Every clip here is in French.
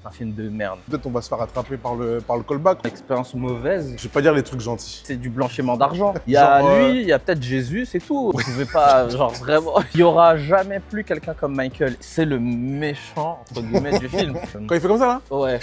C'est un film de merde. Peut-être on va se faire attraper par le callback. Expérience mauvaise. Je vais pas dire les trucs gentils. C'est du blanchiment d'argent. Il y a Genre, lui, il y a peut-être Jésus, c'est tout. Vous pouvez pas, genre vraiment. Il y aura jamais plus quelqu'un comme Michael. C'est le méchant, entre guillemets, du film. Quand il fait comme ça là, Ouais.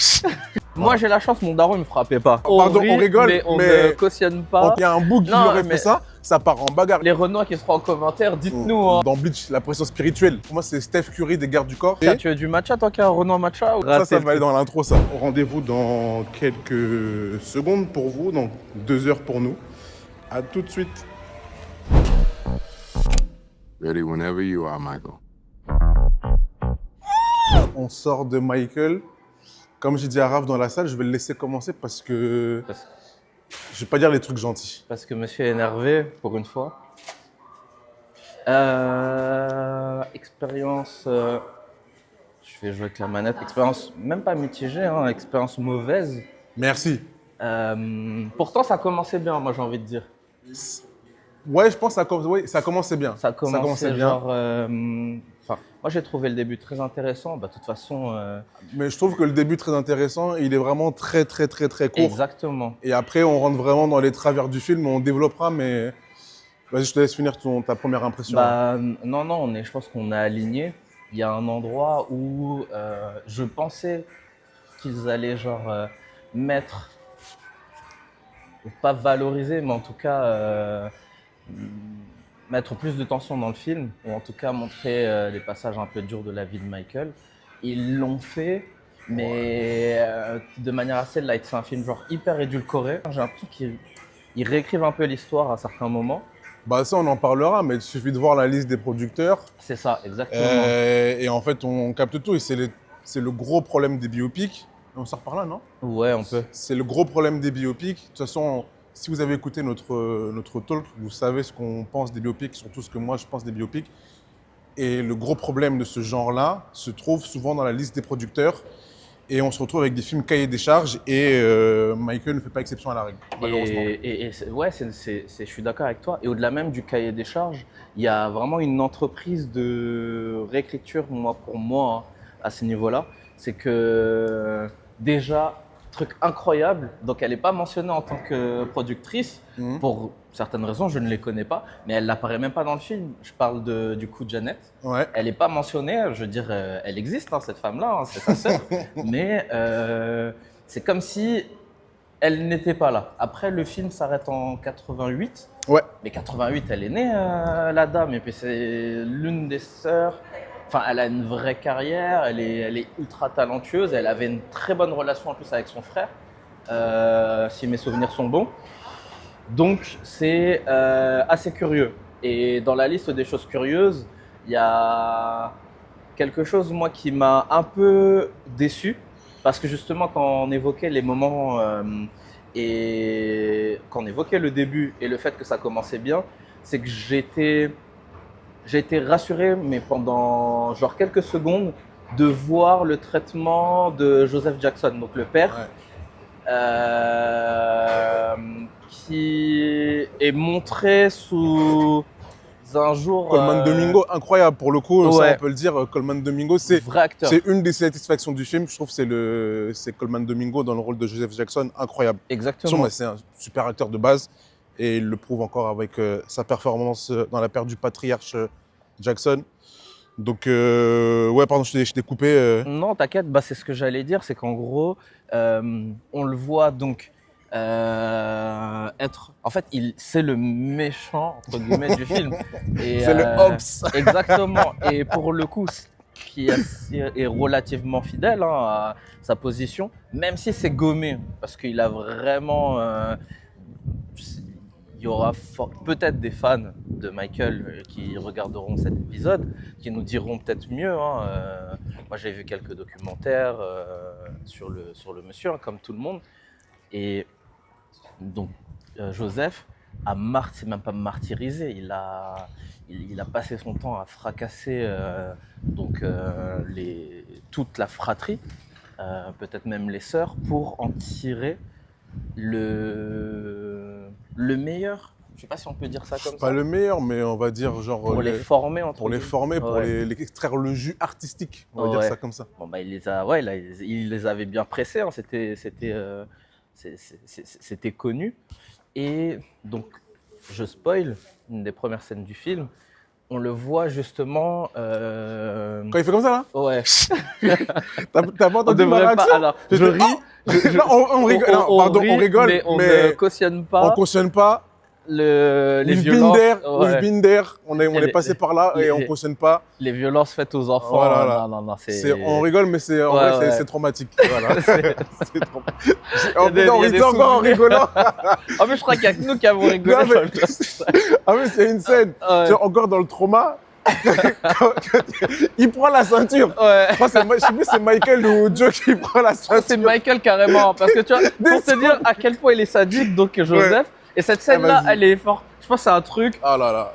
Moi j'ai la chance, mon daron il me frappait pas. Pardon, on rigole, mais on mais ne cautionne pas. il y a un bout qui Non, aurait mais- fait ça part en bagarre. Les Renois qui seront en commentaire, dites-nous. Hein. Dans Bleach, la pression spirituelle. Pour moi, c'est Steph Curry des gardes du corps. Tiens, tu veux du matcha tant qu'il y a un Renoir matcha ou... Ça va aller dans l'intro, ça. Rendez-vous dans quelques secondes pour vous, donc 2 heures pour nous. À tout de suite. Ready whenever you are, Michael. On sort de Michael. Comme j'ai dit à Raph dans la salle, je vais le laisser commencer parce que je vais pas dire les trucs gentils. Parce que monsieur est énervé, pour une fois. Expérience... Je vais jouer avec la manette. Expérience même pas mitigée, hein, expérience mauvaise. Merci. Pourtant, ça commençait bien, moi j'ai envie de dire. Ouais, je pense que ça commençait bien. Ça commençait bien. genre... Enfin, moi j'ai trouvé le début très intéressant. Bah, de toute façon... Mais je trouve que le début très intéressant, il est vraiment très court. Exactement. Et après, on rentre vraiment dans les travers du film, on développera, mais vas-y, je te laisse finir ta première impression. Bah, non, je pense qu'on est aligné. Il y a un endroit où je pensais qu'ils allaient genre mettre, ou pas valoriser, mais en tout cas mettre plus de tension dans le film, ou en tout cas montrer les passages un peu durs de la vie de Michael. Ils l'ont fait, mais de manière assez light. C'est un film genre hyper édulcoré. J'ai l'impression qu'ils réécrivent un peu l'histoire à certains moments. Bah ça, on en parlera, mais il suffit de voir la liste des producteurs. C'est ça, exactement. Et en fait, on capte tout. Et c'est le gros problème des biopics. On sort par là, non? Ouais, on peut. C'est le gros problème des biopics. De toute façon, si vous avez écouté notre talk, vous savez ce qu'on pense des biopics, surtout ce que moi je pense des biopics. Et le gros problème de ce genre-là se trouve souvent dans la liste des producteurs. Et on se retrouve avec des films cahiers des charges et Michael ne fait pas exception à la règle, malheureusement. Ouais, je suis d'accord avec toi. Et au-delà même du cahier des charges, il y a vraiment une entreprise de réécriture, pour moi, hein, à ce niveau-là. C'est que déjà, truc incroyable, donc elle n'est pas mentionnée en tant que productrice, pour certaines raisons, je ne les connais pas, mais elle n'apparaît même pas dans le film. Je parle du coup de Janet. Ouais. Elle n'est pas mentionnée, je veux dire, elle existe, hein, cette femme-là, hein, c'est sa sœur, mais c'est comme si elle n'était pas là. Après, le film s'arrête en 88, Ouais. mais 88, elle est née, la dame, et puis c'est l'une des sœurs. Enfin, elle a une vraie carrière, elle est ultra talentueuse, elle avait une très bonne relation en plus avec son frère, si mes souvenirs sont bons. Donc, c'est assez curieux. Et dans la liste des choses curieuses, il y a quelque chose, moi, qui m'a un peu déçu. Parce que justement, quand on évoquait les moments et quand on évoquait le début et le fait que ça commençait bien, c'est que j'ai été rassuré, mais pendant genre quelques secondes, de voir le traitement de Joseph Jackson, donc le père. Ouais. Qui est montré sous un jour... Colman Domingo, incroyable pour le coup, ça Ouais. on peut le dire. Colman Domingo, c'est vrai acteur. une des satisfactions du film. Je trouve que c'est Colman Domingo dans le rôle de Joseph Jackson, incroyable. Exactement. C'est un super acteur de base et il le prouve encore avec sa performance dans La Perte du Patriarche Jackson. Donc, ouais, pardon, je t'ai coupé. Non, t'inquiète, bah, c'est ce que j'allais dire, c'est qu'en gros, on le voit donc être... En fait, c'est le méchant, entre guillemets, du film. C'est le Hobbs. Exactement. Et pour le coup, qui est relativement fidèle hein, à sa position, même si c'est gommé, parce qu'il a vraiment... il y aura peut-être des fans de Michael qui regarderont cet épisode, qui nous diront peut-être mieux. Hein. Moi, j'ai vu quelques documentaires sur le monsieur, hein, comme tout le monde. Et donc, Joseph c'est même pas martyrisé. Il a passé son temps à fracasser toute la fratrie, peut-être même les sœurs, pour en tirer le meilleur Je sais pas si on peut dire ça comme Pas ça. le meilleur, mais on va dire genre Pour les former, entre pour les guillemets. former, pour Ouais. les extraire le jus artistique, on va dire Ouais. ça comme ça. Bon, bah, il les a, ouais, là, il les avait bien pressés, hein. C'était connu. Et donc, je spoil une des premières scènes du film. On le voit justement. Quand il fait comme ça là, Ouais. t'as pas On entendu ma devrait pas. réaction? Alors, je J'étais, ris. Non, on rigole. Non, pardon, rit, on rigole, mais on mais ne cautionne on pas cautionne pas. les We've violences. been there, Ouais. we've been there. On est les- passé par là et on les- cautionne pas. Les violences faites aux enfants. Voilà, là. Non, On rigole, mais c'est en Ouais, vrai, ouais. c'est traumatique. Voilà. C'est- C'est traumatique. En des- plus, on il y a rit des encore en souvenirs. rigolant. Ah, mais je crois qu'il y a que nous qui avons rigolé. Non, mais- Ah oui, c'est une scène. Ouais. Tu vois, encore dans le trauma. Il prend la ceinture. Ouais. Je crois que je sais plus si c'est Michael ou Joe qui prend la ceinture. C'est Michael carrément, parce que tu vois, pour te dire à quel point il est sadique, donc Joseph, et cette scène-là, vas-y. elle est forte. Je pense que c'est un truc, Ah là là.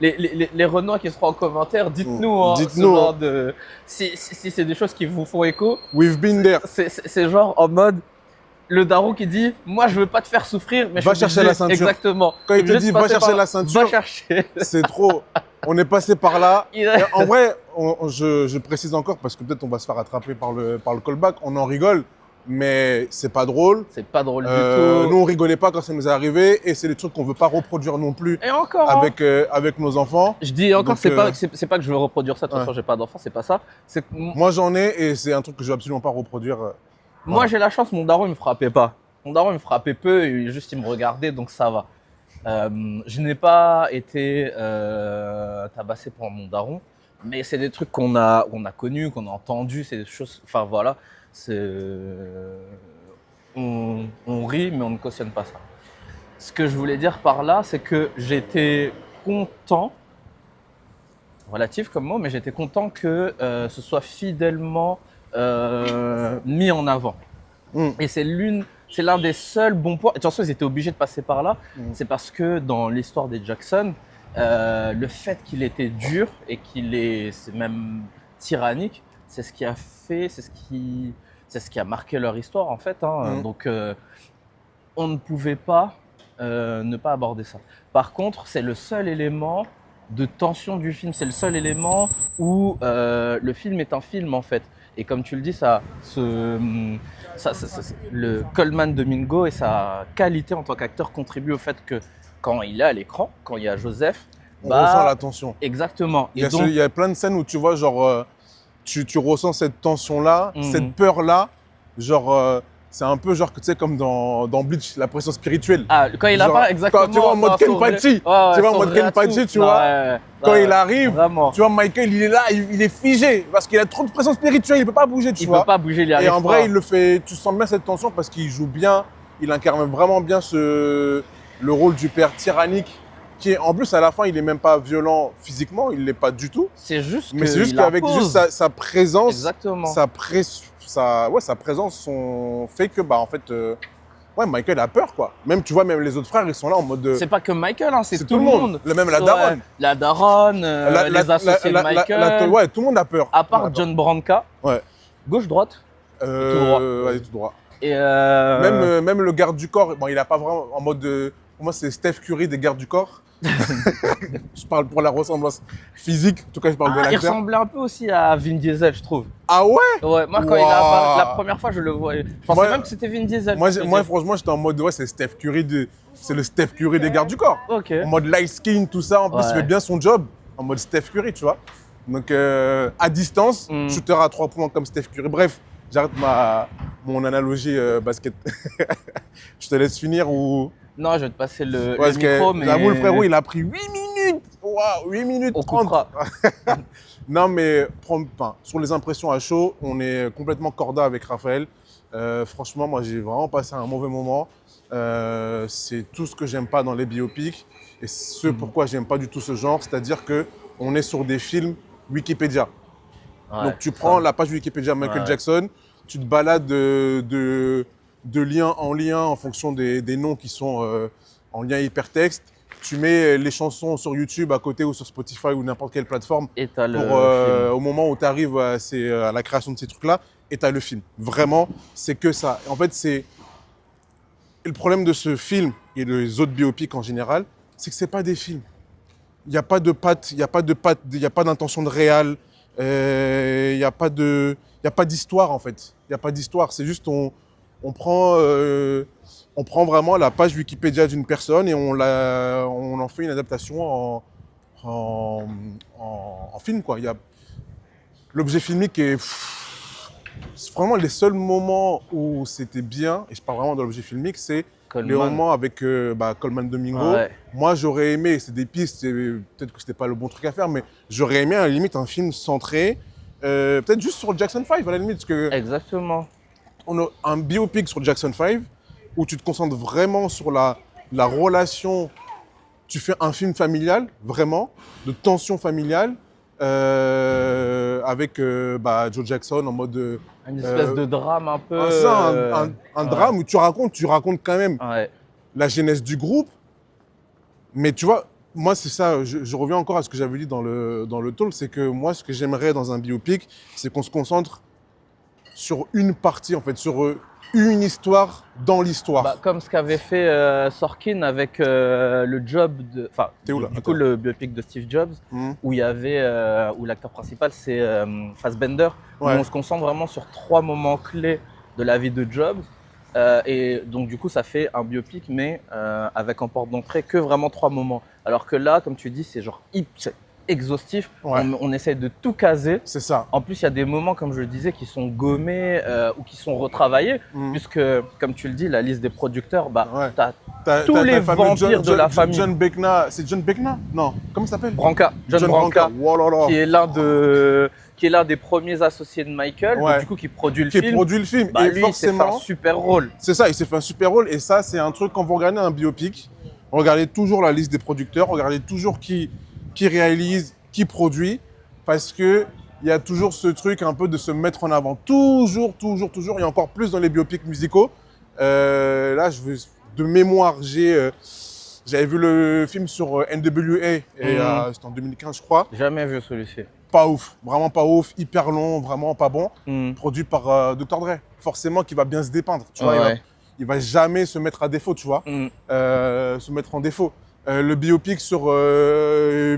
les Renois qui seront en commentaire, dites-nous, hein, Dites-nous, ce genre hein. de, si c'est des choses qui vous font écho, We've been there. c'est genre en mode, le daron qui dit, moi je veux pas te faire souffrir, mais Va je suis chercher obligé. la ceinture. Exactement. Quand il Je suis te obligé dit, de va passer chercher par là. la ceinture. Va chercher. C'est trop. On est passé par là. Il a- Et en vrai, je précise encore parce que peut-être on va se faire attraper par le callback. On en rigole, mais c'est pas drôle. C'est pas drôle du Nous, tout. on rigolait pas quand ça nous est arrivé et c'est des trucs qu'on veut pas reproduire non plus Et encore, hein. avec nos enfants. Je dis encore, Donc, c'est pas que je veux reproduire ça, de toute ouais. façon j'ai pas d'enfant, c'est pas ça. C'est que Moi, j'en ai et c'est un truc que je veux absolument pas reproduire. moi Voilà. j'ai la chance, mon daron il me frappait pas. Mon daron il me frappait peu, il me regardait donc ça va. Je n'ai pas été tabassé par mon daron, mais c'est des trucs qu'on a connus, qu'on a entendus, c'est des choses, enfin voilà, on rit mais on ne cautionne pas ça. Ce que je voulais dire par là, c'est que j'étais content, relatif comme mot, mais j'étais content que ce soit fidèlement mis en avant. Mm. Et c'est l'un des seuls bons points. Et de toute façon, ils étaient obligés de passer par là. C'est parce que dans l'histoire des Jackson, le fait qu'il était dur et c'est même tyrannique, c'est ce qui a fait, c'est ce qui a marqué leur histoire en fait, hein. Donc, on ne pouvait pas ne pas aborder ça. Par contre, c'est le seul élément de tension du film. C'est le seul élément où le film est un film en fait. Et comme tu le dis, le Coleman Domingo et sa qualité en tant qu'acteur contribuent au fait que quand il est à l'écran, quand il y a Joseph, On ressent la tension. exactement. Il y, Et donc, il y a plein de scènes où tu vois, genre, tu ressens cette tension-là, Mhm. cette peur-là. Genre, c'est un peu genre, tu sais, comme dans Bleach, la pression spirituelle. quand il a genre, pas exactement. quand tu vois en mode dans Ken son vrai- Pachi, Ouais, tu vois, en son mode vrai Ken Pachi, atout. tu vois, quand ouais, il arrive, vraiment. tu vois, Michael, il est là, il est figé parce qu'il a trop de pression spirituelle, il peut pas bouger, tu Il vois. peut pas bouger, il y Et arrive en pas. vrai, il le fait, tu sens bien cette tension parce qu'il joue bien, il incarne vraiment bien le rôle du père tyrannique qui est, en plus, à la fin, il est même pas violent physiquement, il l'est pas du tout. C'est juste Mais c'est juste qu'il qu'avec impose. juste sa présence, Exactement. sa présence fait que, bah, en fait, ouais, Michael a peur, quoi. Même, tu vois, même les autres frères, ils sont là en mode. C'est pas que Michael, hein, c'est C'est tout le monde. Même la Ouais, daronne. La daronne, les associés de Michael. Ouais, tout le monde a peur. À part Attends. John Branca. Ouais. Gauche-droite. Tout droit. Ouais, tout droit. Et Même le garde du corps, bon, il a pas vraiment en mode. Pour moi, c'est Steph Curry des gardes du corps. Je parle pour la ressemblance physique. En tout cas, je parle de il l'acteur. ressemblait un peu aussi à Vin Diesel, je trouve. Ah ouais? Ouais, moi quand il a Waouh. apparu, la première fois je le voyais, je pensais Moi- même que c'était Vin Diesel. Moi, franchement, j'étais en mode, ouais, c'est Steph Curry c'est le Steph Curry des gardes du corps. Ok. En mode light skin, tout ça. En plus, il Ouais. fait bien son job. En mode Steph Curry, tu vois. Donc, à distance, shooter à 3 points comme Steph Curry. Bref, j'arrête mon analogie basket. Je te laisse finir ou. Non, je vais te passer le Parce micro, que mais. j'avoue, le frérot, il a pris 8 minutes. Waouh, 8 minutes On 30. coupera. Non, mais sur les impressions à chaud, on est complètement corda avec Raphaël. Franchement, moi, j'ai vraiment passé un mauvais moment. C'est tout ce que j'aime pas dans les biopics et ce pourquoi j'aime pas du tout ce genre. C'est-à-dire que on est sur des films Wikipédia. Ouais, Donc, tu c'est prends ça. la page Wikipédia Michael Ouais. Jackson, tu te balades de lien en lien en fonction des noms qui sont en lien hypertexte. Tu mets les chansons sur YouTube à côté ou sur Spotify ou n'importe quelle plateforme Et t'as le. pour, film. au moment où tu arrives à la création de ces trucs-là et tu as le film. Vraiment, c'est que ça. En fait, Et le problème de ce film et des autres biopics en général, c'est que c'est pas des films. Il n'y a pas de patte, il n'y a pas d'intention de réal, il n'y a pas d'histoire en fait. Il n'y a pas d'histoire, c'est juste on prend vraiment la page Wikipédia d'une personne et on en fait une adaptation en film quoi. L'objet filmique est c'est vraiment les seuls moments où c'était bien, et je parle vraiment de l'objet filmique, c'est les moments avec Colman Domingo. Ouais. Moi, j'aurais aimé, c'est des pistes, peut-être que c'était pas le bon truc à faire, mais j'aurais aimé à la limite un film centré, peut-être juste sur Jackson 5 à la limite, parce que Exactement. on a un biopic sur Jackson 5 où tu te concentres vraiment sur la relation. Tu fais un film familial, vraiment, de tension familiale, avec Joe Jackson en mode. Une espèce de drame un peu. Un drame où tu racontes quand même Ouais. la genèse du groupe. Mais tu vois, moi, c'est ça, je reviens encore à ce que j'avais dit dans le talk, c'est que moi, ce que j'aimerais dans un biopic, c'est qu'on se concentre sur une partie, en fait, sur une histoire dans l'histoire. Bah, comme ce qu'avait fait Sorkin avec le job de. Enfin, T'es où, là? du coup, le biopic de Steve Jobs, où il y avait. Où l'acteur principal, c'est Fassbender. Ouais. Où on se concentre vraiment sur 3 moments clés de la vie de Jobs. Et donc, du coup, ça fait un biopic, mais avec en porte d'entrée que vraiment 3 moments. Alors que là, comme tu dis, c'est genre c'est exhaustif. Ouais. On essaie de tout caser. C'est ça. En plus, il y a des moments, comme je le disais, qui sont gommés ou qui sont retravaillés, puisque, comme tu le dis, la liste des producteurs, Ouais. t'as tous les le fameux vampires de la famille. John Beckna, c'est John Beckna? Non, comment il s'appelle? Branca, John Branca, Oh là là. qui est l'un des premiers associés de Michael, Ouais. donc, du coup, qui produit le Qui film. produit le film. Bah, Et lui, il s'est fait forcément, un super rôle. c'est ça, il s'est fait un super rôle. Et ça, c'est un truc, quand vous regardez un biopic, regardez toujours la liste des producteurs, regardez toujours qui réalise, qui produit, parce que il y a toujours ce truc un peu de se mettre en avant. Toujours, et encore plus dans les biopics musicaux. Là, de mémoire, j'avais vu le film sur NWA, et c'était en 2015, je crois. Jamais vu celui-ci. Pas ouf, vraiment pas ouf, hyper long, vraiment pas bon. Mm. Produit par Dr. Dre. Forcément qu'il va bien se dépeindre, tu vois. Ouais. Il va jamais se mettre à défaut, tu vois. Mm. Se mettre en défaut. Le biopic sur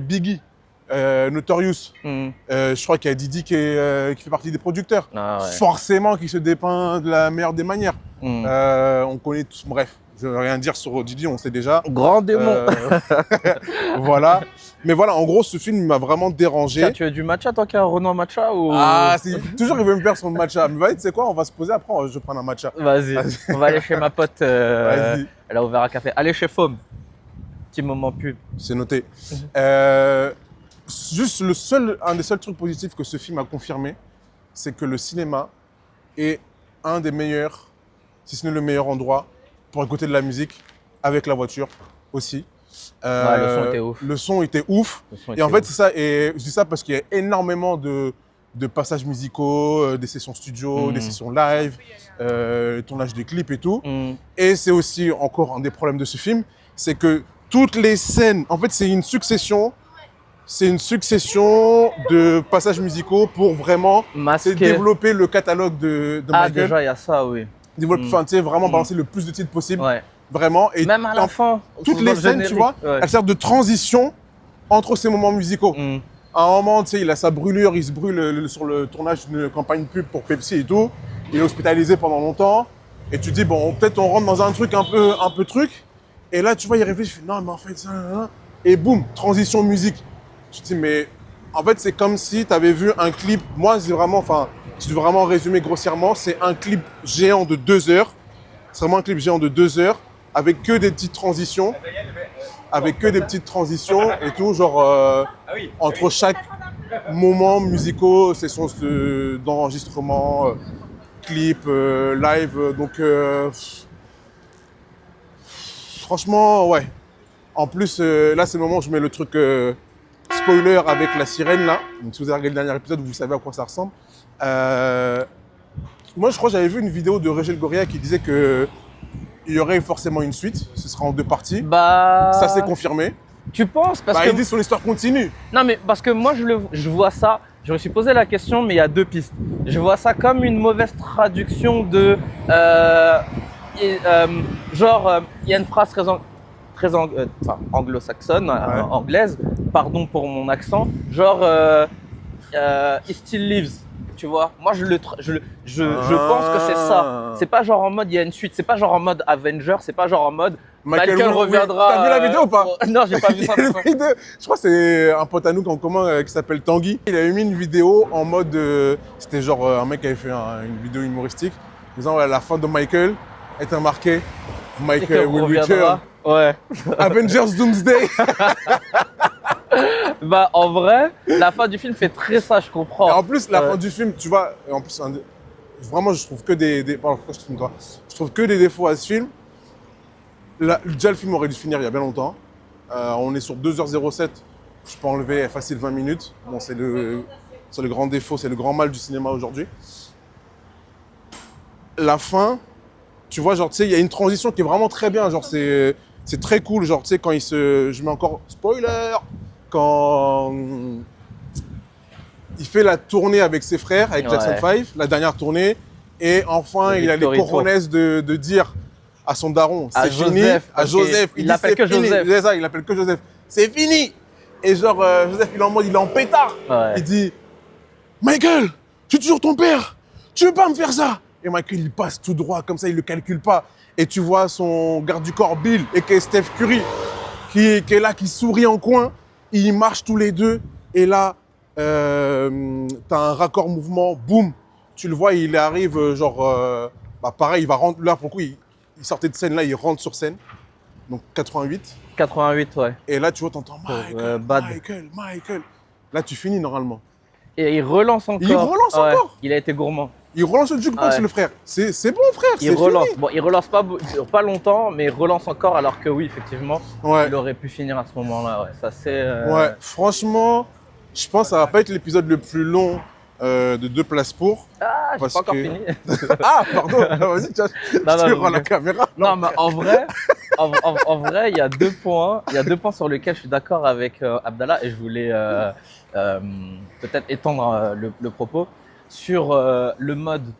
Biggie, Notorious. Mm. Je crois qu'il y a Didi qui fait partie des producteurs. Ah ouais. Forcément qu'il se dépeint de la meilleure des manières. Mm. On connaît tous, bref, je ne veux rien dire sur Didi, on sait déjà. Grand démon. Voilà. Mais voilà, en gros, ce film m'a vraiment dérangé. Tiens, tu veux du matcha, toi qui as un Renault matcha ou... Ah, toujours il veut me faire son matcha. Mais vas-y, tu sais quoi, on va se poser après, je vais prendre un matcha. Vas-y, on va aller chez ma pote. Vas-y. Elle a ouvert un café. Allez chez Faume. Petit moment pub. C'est noté. Juste un des seuls trucs positifs que ce film a confirmé, c'est que le cinéma est un des meilleurs, si ce n'est le meilleur endroit pour écouter de la musique avec la voiture aussi. Ouais, le son était ouf. Le son était ouf. Le son Et était en fait, ouf. c'est ça. Et je dis ça parce qu'il y a énormément de passages musicaux, des sessions studio, des sessions live, tournage des clips et tout. Mm. Et c'est aussi encore un des problèmes de ce film, c'est que toutes les scènes, en fait, c'est une succession de passages musicaux pour vraiment Masqué. développer le catalogue de Ah, Michael. déjà, il y a ça, oui. Enfin, tu sais, vraiment balancer le plus de titres possible. Ouais. Vraiment. Et Même à la fin. toutes dans les le scènes, générique. tu vois, Ouais. elles servent de transition entre ces moments musicaux. Mm. À un moment, tu sais, il a sa brûlure, il se brûle sur le tournage d'une campagne pub pour Pepsi et tout. Il est hospitalisé pendant longtemps. Et tu te dis, bon, peut-être on rentre dans un truc un peu truc. Et là, tu vois, il réfléchit, il fait, non, mais en fait, ça, et boum, transition musique. Tu te dis, mais en fait, c'est comme si tu avais vu un clip. Moi, c'est vraiment, enfin, si je veux vraiment résumer grossièrement, c'est un clip géant de 2 heures. C'est vraiment un clip géant de 2 heures avec que des petites transitions. Avec que des petites transitions et tout, genre entre chaque moment musicaux, sessions d'enregistrement, clip, live. Donc, franchement, ouais. En plus, là, c'est le moment où je mets le truc spoiler avec la sirène, là. Donc, si vous avez regardé le dernier épisode, vous savez à quoi ça ressemble. Moi, je crois que j'avais vu une vidéo de Régel Goria qui disait que il y aurait forcément une suite. Ce sera en 2 parties. Bah. Ça, c'est confirmé. Tu penses parce que. Il dit son histoire continue. Non, mais parce que moi, je vois ça. Je me suis posé la question, mais il y a 2 pistes. Je vois ça comme une mauvaise traduction de Et, genre, il y a une phrase enfin, anglo-saxonne, anglaise, pardon pour mon accent, genre he still lives, tu vois. Moi, je pense que c'est ça. C'est pas genre en mode il y a une suite, c'est pas genre en mode Avenger, c'est pas genre en mode Michael reviendra. T'as vu la vidéo ou pas? Non, j'ai pas vu ça. Je crois que c'est un pote à nous en commun qui s'appelle Tanguy. Il avait mis une vidéo en mode. C'était genre un mec qui avait fait une vidéo humoristique disant ouais, la fin de Michael était marquée Michael will return. Ouais. Avengers Doomsday. Bah en vrai, la fin du film fait très ça, je comprends. Et en plus, la fin du film, tu vois, en plus, vraiment, je trouve que pardon, pourquoi je te filme toi? Je trouve que des défauts à ce film. Déjà, le film aurait dû finir il y a bien longtemps. On est sur 2h07. Je peux enlever facile 20 minutes. Bon, c'est le grand défaut, c'est le grand mal du cinéma aujourd'hui. La fin, tu vois, genre, tu sais, il y a une transition qui est vraiment très bien. Genre, c'est très cool. Genre, tu sais, quand je mets encore spoiler, quand il fait la tournée avec ses frères, avec Jackson 5, la dernière tournée, et enfin, il a les cojones de dire à son daron, c'est fini, à Joseph, il l'appelle que Joseph. C'est ça, il l'appelle que Joseph. C'est fini. Et genre, Joseph, il est en mode, il est en pétard. Ouais. Il dit, Michael, je suis toujours ton père. Tu veux pas me faire ça? Et Michael, il passe tout droit, comme ça, il le calcule pas. Et tu vois son garde du corps, Bill, et qui est Steph Curry, qui est là, qui sourit en coin. Ils marchent tous les deux. Et là, t'as un raccord mouvement, boum. Tu le vois, il arrive, genre, pareil, il va rentrer. Là, pour le coup, il sortait de scène, là, il rentre sur scène. Donc 88. 88, ouais. Et là, tu vois, t'entends Michael. Là, tu finis normalement. Et il relance encore. Il relance encore. Il a été gourmand. Il relance le jukebox, le frère. C'est bon, frère. Il relance. Bon, il relance pas longtemps, mais il relance encore, alors que oui, effectivement, il aurait pu finir à ce moment-là. Ouais, ça c'est. Ouais, franchement, je pense que ça va pas être l'épisode le plus long de 2 places pour. Ah, j'ai pas encore fini. Ah, pardon. Vas-y, tu rends la caméra. Non, mais en vrai, il y a 2 points. Il y a 2 points sur lesquels je suis d'accord avec Abdallah, et je voulais peut-être étendre le propos sur le mode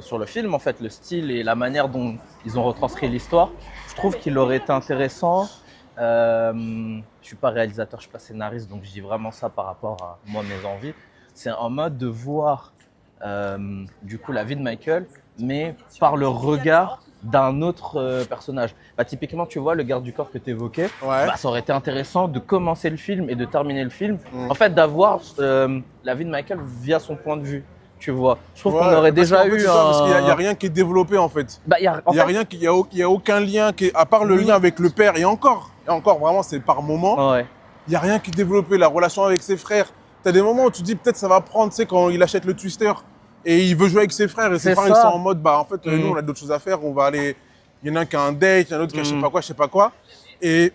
sur le film, en fait, le style et la manière dont ils ont retranscrit l'histoire. Je trouve qu'il aurait été intéressant. Je suis pas réalisateur, je suis pas scénariste, donc je dis vraiment ça par rapport à moi, mes envies. C'est en mode de voir du coup la vie de Michael, mais par le regard d'un autre personnage. Bah, typiquement, tu vois, le garde du corps que tu évoquais, ça aurait été intéressant de commencer le film et de terminer le film. En fait, d'avoir la vie de Michael via son point de vue. Tu vois, je trouve qu'on aurait déjà eu parce qu'il n'y a rien qui est développé en fait. Bah, il y a aucun lien à part le lien avec le père, et encore vraiment c'est par moment. Ouais. Il n'y a rien qui est développé, la relation avec ses frères. Tu as des moments où tu te dis peut-être ça va prendre, tu sais, quand il achète le Twister et il veut jouer avec ses frères, et ses frères ils sont en mode bah en fait nous on a d'autres choses à faire, on va aller, il y en a un qui a un date, il y en a un autre qui a je sais pas quoi. Et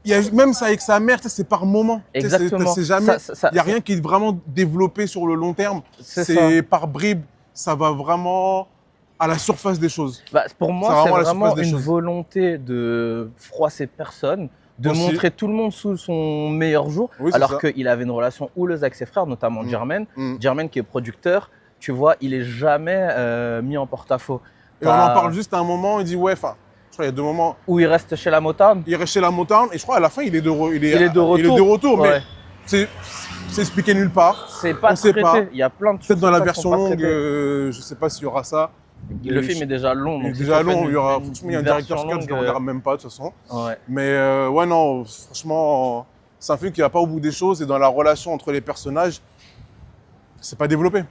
il y a même ça avec sa mère, c'est par moment. Exactement. C'est jamais, il n'y a rien qui est vraiment développé sur le long terme. C'est par bribes, ça va vraiment à la surface des choses. Bah, pour moi, c'est vraiment une volonté de froisser personne, de montrer tout le monde sous son meilleur jour, alors qu'il avait une relation houleuse avec ses frères, notamment Jermaine. Jermaine qui est producteur, tu vois, il est jamais mis en porte-à-faux. Et on en parle juste à un moment, il dit ouais, enfin, je crois qu'il y a 2 moments. Où il reste chez la Motown. Il reste chez la Motown, et je crois à la fin il est de retour, mais c'est expliqué nulle part. C'est pas traité. Il y a plein de choses. Peut-être dans la version longue, je sais pas s'il y aura ça. Le film est déjà long. Il est déjà long, il y a un directeur Scott, je ne regarde même pas de toute façon. Ouais. Mais ouais, non, franchement, c'est un film qui va pas au bout des choses, et dans la relation entre les personnages, c'est pas développé.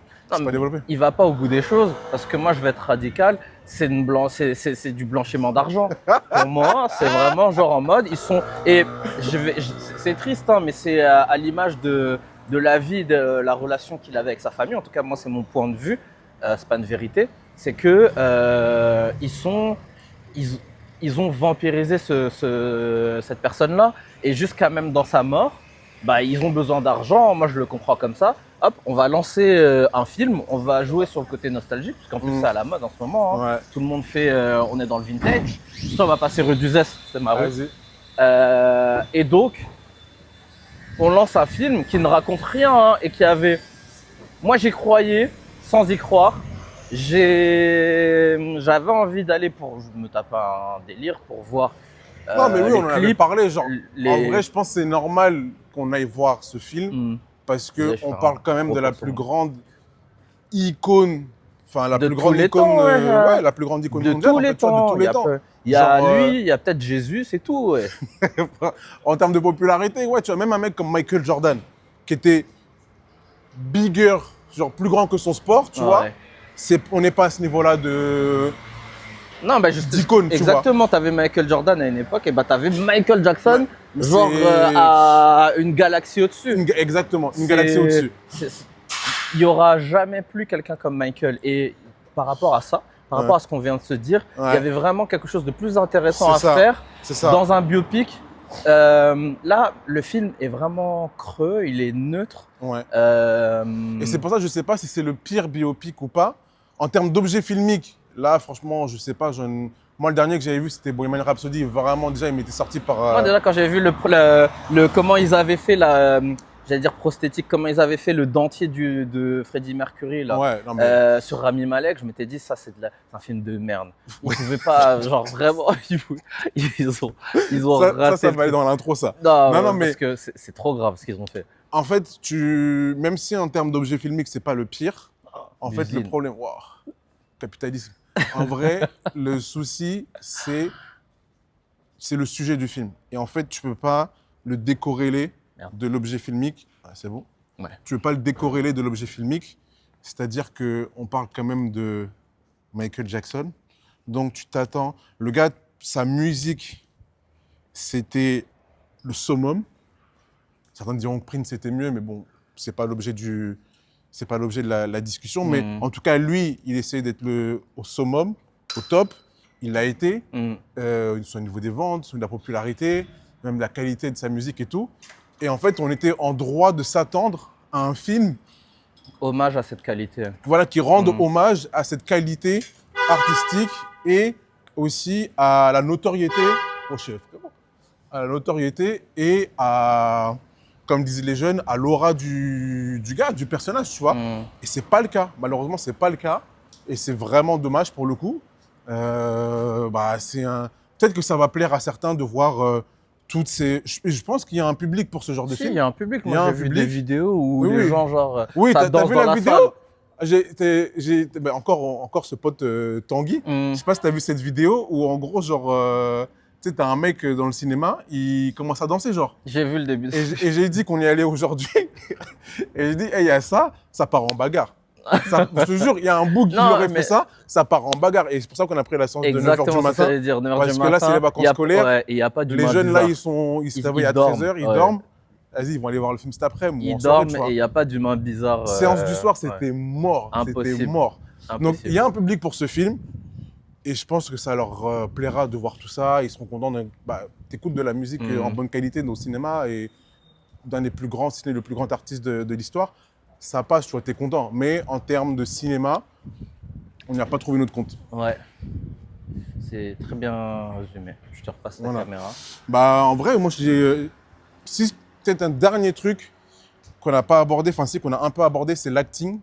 Il va pas au bout des choses, parce que moi je vais être radical, c'est du blanchiment d'argent. Pour moi, c'est vraiment genre en mode, ils sont. Et c'est triste, hein, mais c'est à l'image de la vie, de la relation qu'il avait avec sa famille. En tout cas, moi, c'est mon point de vue. C'est pas une vérité. C'est que ils ont vampirisé cette personne-là, et jusqu'à même dans sa mort, bah, ils ont besoin d'argent. Moi, je le comprends comme ça. Hop, on va lancer un film, on va jouer sur le côté nostalgique, puisqu'en plus c'est à la mode en ce moment. Hein. Tout le monde fait, on est dans le vintage. Ça, on va passer rue d'Uzès, c'est ma rue. Et donc, on lance un film qui ne raconte rien, hein, et qui avait. Moi, j'y croyais sans y croire. J'avais envie d'aller pour me taper un délire pour voir Non, mais oui, les on en avait clips, parlé. Genre, les... en vrai, je pense que c'est normal qu'on aille voir ce film Hmm. parce Vous allez qu'on faire parle un quand même de la gros plus poisson. grande icône, enfin, la De plus tous grande les icône, temps, ouais. la plus grande icône De mondiale, tous en les fait, tu vois, de temps. tous les temps. Il y a Genre, lui, il y a peut-être Jésus, c'est tout, ouais. en termes de popularité, ouais, tu vois, même un mec comme Michael Jordan, qui était bigger, genre plus grand que son sport, tu vois, Ouais. on n'est pas à ce niveau-là de Non, bah juste, d'icône, tu vois. exactement, t'avais Michael Jordan à une époque, et bah t'avais Michael Jackson, Mais genre c'est- à une galaxie au-dessus. Exactement, une galaxie au-dessus. Il y aura jamais plus quelqu'un comme Michael. Et par rapport à ça, par rapport Ouais. à ce qu'on vient de se dire, il Ouais. y avait vraiment quelque chose de plus intéressant à C'est ça. faire C'est ça. dans un biopic. Là, le film est vraiment creux, il est neutre. Ouais. Euh, Et c'est pour ça que je ne sais pas si c'est le pire biopic ou pas. En termes d'objet filmique, là, franchement, je ne sais pas. Moi, le dernier que j'avais vu, c'était Bohemian Rhapsody. Vraiment, déjà, il m'était sorti par. Moi, déjà, quand j'avais vu comment ils avaient fait j'allais dire prosthétique, comment ils avaient fait le dentier de Freddie Mercury là, Ouais, non, mais. sur Rami Malek, je m'étais dit ça c'est un film de merde. Ils pouvaient pas, genre vraiment, ils ont raté. Ça le va aller truc. dans l'intro, ça. Non, Non, non, mais- parce que c'est trop grave ce qu'ils ont fait. En fait, même si en termes d'objet filmique, c'est pas le pire, en fait, le L'usine. problème. Waouh, capitalisme. En vrai, le souci, c'est le sujet du film. Et en fait, tu peux pas le décorréler Merde. de l'objet filmique. Ah, c'est bon. Ouais. Tu peux pas le décorréler de l'objet filmique. C'est-à-dire qu'on parle quand même de Michael Jackson. Donc, tu t'attends. Le gars, sa musique, c'était le summum. Certains diront que Prince c'était mieux, mais bon, c'est pas l'objet de la discussion. Mais Mhm. en tout cas, lui, il essayait d'être au summum, au top. Il l'a été, Mm. soit au niveau des ventes, soit de la popularité, même de la qualité de sa musique et tout. Et en fait, on était en droit de s'attendre à un film, Hommage à cette qualité. voilà, qui rende Mhm. hommage à cette qualité artistique et aussi à la notoriété, à la notoriété et à, comme disaient les jeunes, à l'aura du gars, du personnage, tu vois. Mm. Et c'est pas le cas. Malheureusement, c'est pas le cas. Et c'est vraiment dommage pour le coup. Peut-être que ça va plaire à certains de voir toutes ces. Je pense qu'il y a un public pour ce genre de Si, film. il y a un public. Il y a Moi, un j'ai vu public. des vidéos où Oui, les oui. gens, genre, Oui, ça t'as danse vu dans la la vidéo encore ce pote Tanguy. salle. Je sais pas si t'as vu cette vidéo où en gros, genre, tu sais, t'as un mec dans le cinéma, il commence à danser, genre. J'ai vu le début. Et j'ai dit qu'on y allait aujourd'hui. Et j'ai dit, hey, il y a ça part en bagarre. Je te jure, il y a un bout qui Non, aurait mais- fait ça part en bagarre. Et c'est pour ça qu'on a pris la séance de 9h Exactement du ce que matin. j'allais dire, 9h Parce du que là, matin. c'est les vacances il y a- scolaires. ouais, et il n'y a pas Les d'humain jeunes, là, bizarre. ils se Ils réveillent à dorment, 13h, ils ouais. dorment. Vas-y, ils vont aller voir le film cet après-midi ou Ils en soirée, dorment tu vois. et il n'y a pas d'humain bizarre. Séance du soir, ouais. c'était mort. C'était Impossible. mort. Donc, Impossible. il y a un public pour ce film. Et je pense que ça leur plaira de voir tout ça. Ils seront contents. T'écoutes de la musique en bonne qualité au cinéma et d'un des plus grands, si ce n'est le plus grand artiste de l'histoire. Ça passe, tu vois, t'es content. Mais en termes de cinéma, on n'y a pas trouvé notre compte. Ouais. C'est très bien résumé. Je te repasse la Voilà. caméra. En vrai, moi, si peut-être un dernier truc qu'on n'a pas abordé, enfin, si qu'on a un peu abordé, c'est l'acting.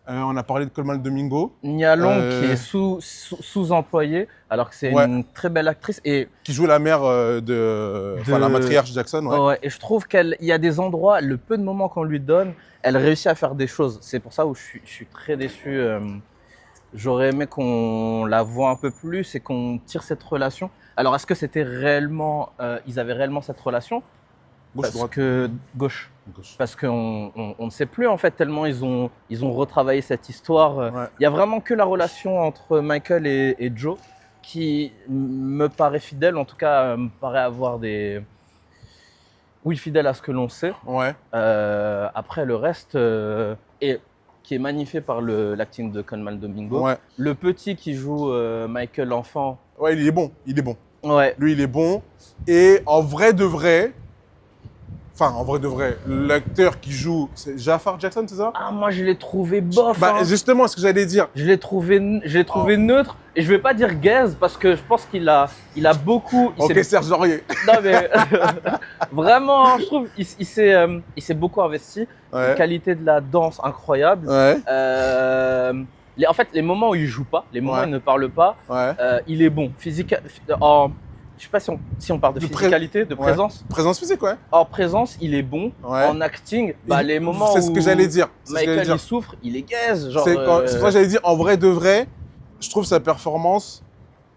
On a parlé de Colman Domingo, Nia Long Euh, qui est sous-employée alors que c'est Ouais. une très belle actrice. Et, qui joue la mère enfin, la matriarche Jackson. Ouais. ouais, et je trouve qu'il y a des endroits, le peu de moments qu'on lui donne, elle réussit à faire des choses. C'est pour ça où je suis très déçu. J'aurais aimé qu'on la voit un peu plus et qu'on tire cette relation. Alors, est-ce que c'était réellement, ils avaient réellement cette relation? Gauche, Parce droite, que gauche. gauche. Parce qu'on ne sait plus en fait tellement ils ont retravaillé cette histoire. Ouais. Il y a vraiment que la relation entre Michael et Joe qui me paraît fidèle, en tout cas me paraît avoir des... Oui, fidèle à ce que l'on sait. Ouais. Après le reste, qui est magnifié par l'acting de Colman Domingo. Ouais. Le petit qui joue Michael l'enfant, Ouais, il est bon. Il est bon. ouais, Lui, il est bon. Et en vrai de vrai, l'acteur qui joue, c'est Jafar Jackson, c'est ça? ah moi je l'ai trouvé bof. hein. Justement, ce que j'allais dire. Je l'ai trouvé neutre et je vais pas dire gaze parce que je pense qu'il a beaucoup. Ok, Serge Aurier. Non mais vraiment, je trouve il s'est beaucoup investi. Ouais. Qualité de la danse incroyable. Ouais. En fait, les moments où il joue pas, les moments où il ne parle pas, Ouais. il est bon. Je sais pas si on parle de physicalité, de présence. Présence physique, ouais. En présence, il est bon. Ouais. En acting, les moments c'est ce que j'allais dire. Michael il souffre, il est gaze. C'est ça que j'allais dire. En vrai de vrai, je trouve sa performance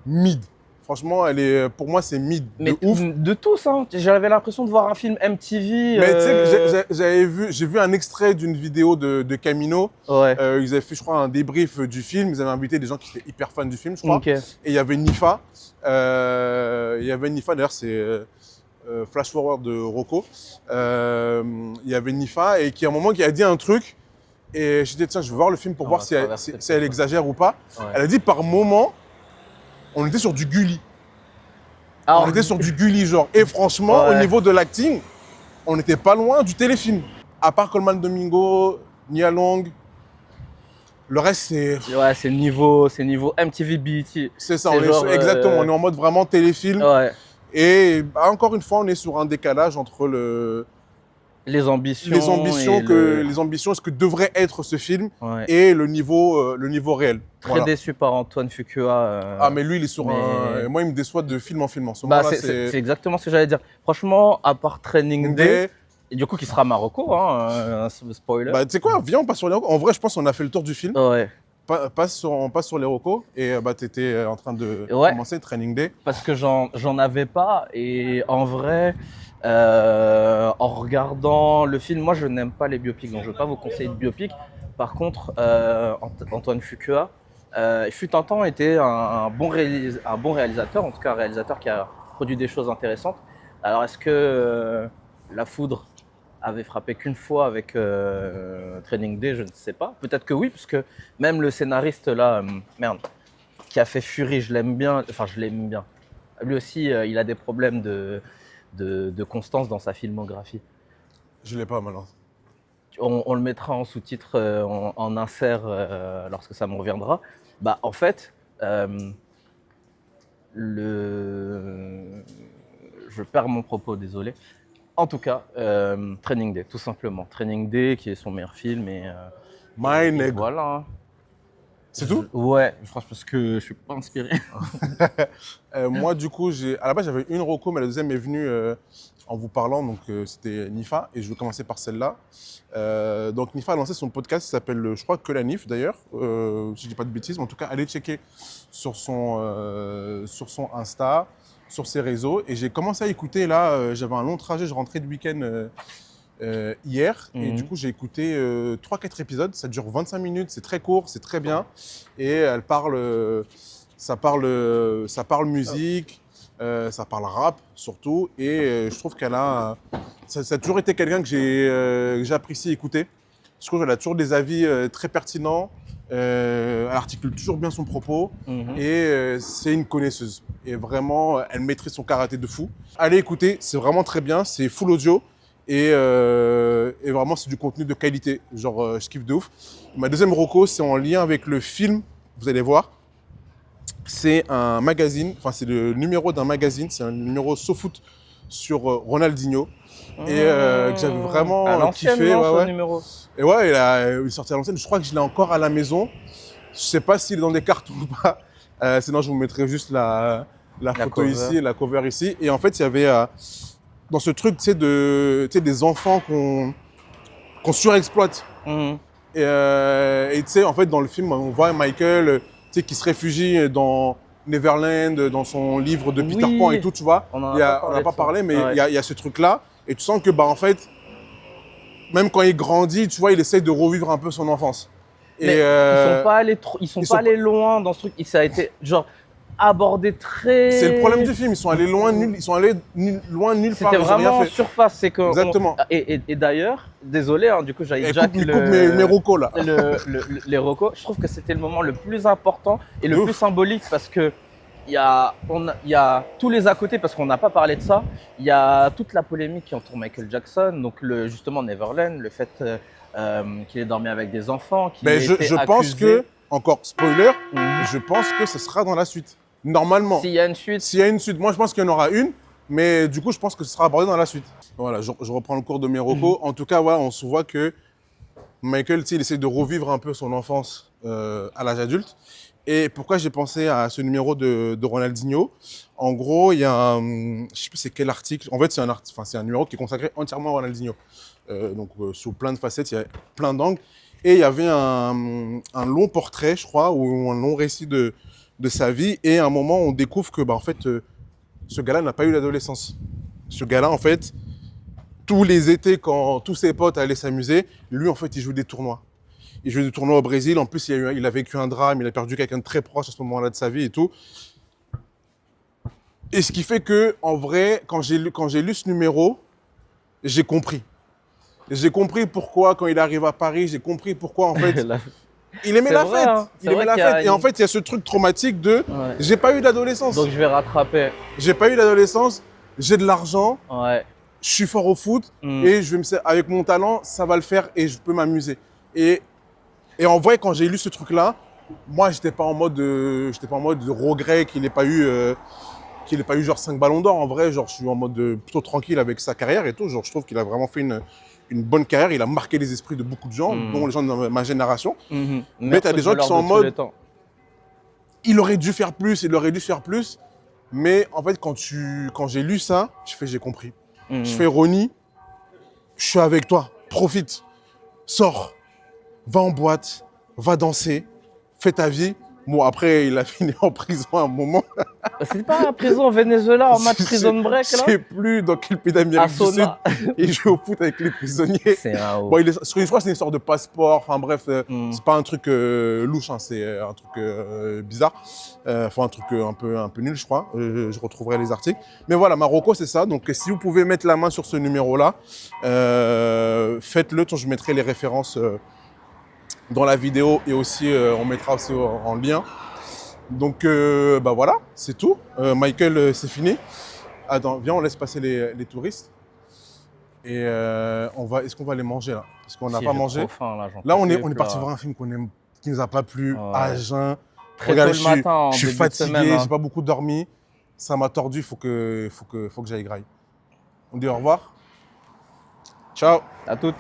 mid. Franchement, pour moi, c'est mid mais de ouf. De tous, hein. J'avais l'impression de voir un film MTV. Mais tu sais, j'ai vu un extrait d'une vidéo de Camino. Ouais. Ils avaient fait, je crois, un débrief du film. Ils avaient invité des gens qui étaient hyper fans du film, je crois. Okay. Et il y avait Nifa. D'ailleurs, c'est Flash Forward de Rocco. Il y avait Nifa et qui, à un moment, qui a dit un truc. Et j'ai dit, tiens, je vais voir le film pour voir si elle exagère ou pas. Ouais. Elle a dit, par moment, on était sur du Gulli. On était sur du Gulli, genre. Et franchement, au niveau de l'acting, on n'était pas loin du téléfilm. À part Coleman Domingo, Nia Long, le reste, c'est... Ouais, c'est niveau MTV BET. C'est ça, exactement. On est en mode vraiment téléfilm. Ouais. Et encore une fois, on est sur un décalage entre les ambitions, ce que devrait être ce film et le niveau réel. Très déçu par Antoine Fuqua. Ah, mais lui, il est sur un... Moi, il me déçoit de film en film. En ce moment-là, c'est exactement ce que j'allais dire. Franchement, à part Training Day, et du coup, qui sera Marocco, hein, spoiler. Bah, tu sais quoi, viens, on passe sur les Rocos. En vrai, je pense qu'on a fait le tour du film. Ouais. On passe sur les Rocos. Et tu étais en train de commencer Training Day. Parce que j'en avais pas. Et en vrai... en regardant le film, moi je n'aime pas les biopics, donc je ne vais pas vous conseiller de biopic. Par contre, Antoine Fuqua, il fut un temps était un bon réalisateur, en tout cas un réalisateur qui a produit des choses intéressantes. Alors est-ce que La Foudre avait frappé qu'une fois avec Training Day? Je ne sais pas. Peut-être que oui, parce que même le scénariste là, qui a fait Fury, je l'aime bien. Enfin, je l'aime bien. Lui aussi, il a des problèmes de constance dans sa filmographie. Je l'ai pas maintenant. On le mettra en sous-titre, en insert lorsque ça me reviendra. Bah, en fait, je perds mon propos, désolé. En tout cas, Training Day, tout simplement. Training Day, qui est son meilleur film. Et voilà. C'est tout? Ouais, parce que je suis pas inspiré. Moi, du coup, à la base, j'avais une reco, mais la deuxième est venue en vous parlant. Donc, c'était Nifa, et je vais commencer par celle-là. Donc, Nifa a lancé son podcast qui s'appelle, je crois, Que la Nif, d'ailleurs, si je dis pas de bêtises. Mais en tout cas, allez checker sur son Insta, sur ses réseaux. Et j'ai commencé à écouter, là, j'avais un long trajet, je rentrais de week-end hier, et du coup j'ai écouté 3-4 épisodes, ça dure 25 minutes, c'est très court, c'est très bien, et ça parle musique, ça parle rap surtout, et je trouve qu'elle ça a toujours été quelqu'un que j'ai apprécié écouter. Je trouve qu'elle a toujours des avis très pertinents, elle articule toujours bien son propos, et c'est une connaisseuse, et vraiment elle maîtrise son karaté de fou. Allez écouter, c'est vraiment très bien, c'est full audio. Et vraiment, c'est du contenu de qualité. Genre, je kiffe de ouf. Ma deuxième reco, c'est en lien avec le film, vous allez voir. C'est un magazine, enfin, c'est le numéro d'un magazine. C'est un numéro SoFoot sur Ronaldinho. Et que j'avais vraiment kiffé. Ouais. Numéro. Et ouais, il est sorti à l'ancienne. Je crois que je l'ai encore à la maison. Je sais pas s'il est dans des cartons ou pas. Sinon, je vous mettrai juste la photo cover. Ici, la cover ici. Et en fait, il y avait... dans ce truc, tu sais, des enfants qu'on surexploite. Et tu sais, en fait, dans le film, on voit Michael, tu sais, qui se réfugie dans Neverland, dans son livre de Peter Pan et tout, tu vois. On n'a pas parlé, mais il y a ce truc-là. Et tu sens que, bah, en fait, même quand il grandit, tu vois, il essaye de revivre un peu son enfance. Mais ils sont pas allés loin dans ce truc. Ça a été, genre... abordé très... C'est le problème du film, ils sont allés loin nulle part. C'était vraiment en surface, c'est que... Exactement. Et d'ailleurs, désolé, hein, du coup j'avais coupe mes recos là. Les recos, je trouve que c'était le moment le plus important et le plus symbolique parce que il y a tous les à côté, parce qu'on n'a pas parlé de ça, il y a toute la polémique qui entoure Michael Jackson, donc justement Neverland, le fait qu'il ait dormi avec des enfants, qu'il ait été je pense que, encore spoiler, je pense que ce sera dans la suite. Normalement. S'il y a une suite. S'il y a une suite. Moi, je pense qu'il y en aura une, mais du coup, je pense que ce sera abordé dans la suite. Voilà, je reprends le cours de mes recos. En tout cas, voilà, on se voit que Michael, il essaie de revivre un peu son enfance à l'âge adulte. Et pourquoi j'ai pensé à ce numéro de Ronaldinho? En gros, il y a un, je sais plus c'est quel article. En fait, c'est un numéro qui est consacré entièrement à Ronaldinho. Sous plein de facettes, il y a plein d'angles. Et il y avait un long portrait, je crois, ou un long récit de sa vie. Et à un moment, on découvre que, en fait, ce gars-là n'a pas eu l'adolescence. Ce gars-là, en fait, tous les étés, quand tous ses potes allaient s'amuser, lui, en fait, il jouait des tournois. Il jouait des tournois au Brésil. En plus, il a vécu un drame. Il a perdu quelqu'un de très proche à ce moment-là de sa vie et tout. Et ce qui fait que, en vrai, quand j'ai lu ce numéro, j'ai compris. J'ai compris pourquoi, quand il arrive à Paris, j'ai compris pourquoi, en fait, il aimait C'est la vrai, fête. hein. Il aimait la fête. Et en fait, il y a ce truc traumatique de Ouais. j'ai pas eu d'adolescence. Donc je vais rattraper. J'ai pas eu d'adolescence, j'ai de l'argent, Ouais. je suis fort au foot Mm. et avec mon talent, ça va le faire et je peux m'amuser. Et en vrai, quand j'ai lu ce truc-là, moi, j'étais pas en mode de regret qu'il n'ait pas eu genre 5 ballons d'or. En vrai, genre, je suis en mode plutôt tranquille avec sa carrière et tout. Genre, je trouve qu'il a vraiment fait une bonne carrière. Il a marqué les esprits de beaucoup de gens, dont les gens de ma génération. Mhm. Mais t'as des gens qui sont en Meilleur footballeur de tous mode, les temps. il aurait dû faire plus, il aurait dû faire plus. Mais en fait, quand j'ai lu ça, j'ai compris. Mhm. Je fais Ronnie, je suis avec toi, profite, sors, va en boîte, va danser, fais ta vie. Bon, après, il a fini en prison à un moment. C'est pas la prison au Venezuela en match prison break Je là? sais plus dans quel pays d'Amérique du Sud Sona. il joue au foot avec les prisonniers. C'est un ouf. Bon, je crois que c'est une sorte de passeport. Enfin bref, Mm. c'est pas un truc louche, hein, c'est un truc bizarre. Enfin, un truc un peu nul, je crois. Je retrouverai les articles. Mais voilà, Marocco, c'est ça. Donc, si vous pouvez mettre la main sur ce numéro-là, faites-le. Je mettrai les références dans la vidéo et aussi, on mettra aussi en lien. Donc, voilà, c'est tout. Michael, c'est fini. Attends, viens, on laisse passer les touristes. Et est-ce qu'on va aller manger là? Parce qu'on n'a Si, pas j'ai mangé. trop faim, là, j'en Là, peux on plus, est là. parti voir un film qui nous a pas plu, Ouais. à jeun. Très Regarde, tôt le matin, en je suis début de fatigué, semaine, hein. j'ai pas beaucoup dormi. Ça m'a tordu, il faut que j'aille graille. On dit au revoir. Ciao. À toutes.